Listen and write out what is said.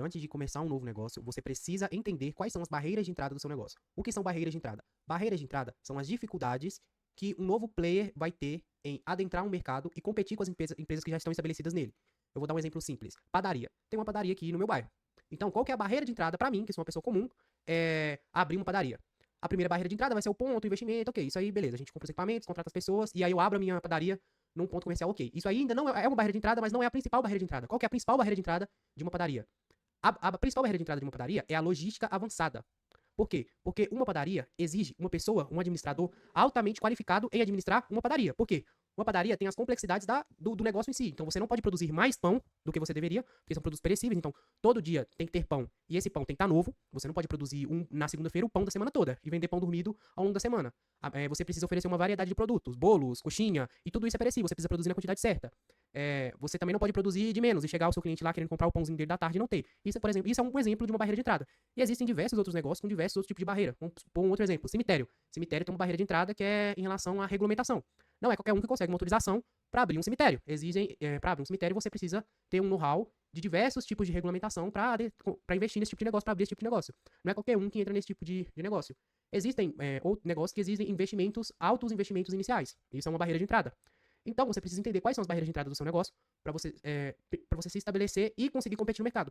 Antes de começar um novo negócio, você precisa entender quais são as barreiras de entrada do seu negócio. O que são barreiras de entrada? Barreiras de entrada são as dificuldades que um novo player vai ter em adentrar um mercado e competir com as empresas que já estão estabelecidas nele. Eu vou dar um exemplo simples. Padaria. Tem uma padaria aqui no meu bairro. Então, qual que é a barreira de entrada para mim, que sou uma pessoa comum, é abrir uma padaria? A primeira barreira de entrada vai ser o ponto, o investimento, ok. Isso aí, beleza. A gente compra os equipamentos, contrata as pessoas, e aí eu abro a minha padaria num ponto comercial, ok. Isso aí ainda não é uma barreira de entrada, mas não é a principal barreira de entrada. Qual que é a principal barreira de entrada de uma padaria? A principal barreira de entrada de uma padaria é a logística avançada. Por quê? Porque uma padaria exige uma pessoa, um administrador altamente qualificado em administrar uma padaria. Por quê? Uma padaria tem as complexidades do negócio em si. Então você não pode produzir mais pão do que você deveria, porque são produtos perecíveis. Então todo dia tem que ter pão e esse pão tem que estar novo. Você não pode produzir na segunda-feira o pão da semana toda e vender pão dormido ao longo da semana. Você precisa oferecer uma variedade de produtos, bolos, coxinha, e tudo isso é perecível. Você precisa produzir na quantidade certa. Você também não pode produzir de menos e chegar ao seu cliente lá querendo comprar o pãozinho dele da tarde e não ter. Isso, por exemplo, isso é um exemplo de uma barreira de entrada. E existem diversos outros negócios com diversos outros tipos de barreira. Vamos pôr um outro exemplo, cemitério. Cemitério tem uma barreira de entrada que é em relação à regulamentação. Não é qualquer um que consegue uma autorização para abrir um cemitério. Para abrir um cemitério, você precisa ter um know-how de diversos tipos de regulamentação para investir nesse tipo de negócio, para abrir esse tipo de negócio. Não é qualquer um que entra nesse tipo de negócio. Existem outros negócios que exigem altos investimentos iniciais. Isso é uma barreira de entrada. Então, você precisa entender quais são as barreiras de entrada do seu negócio para você se estabelecer e conseguir competir no mercado.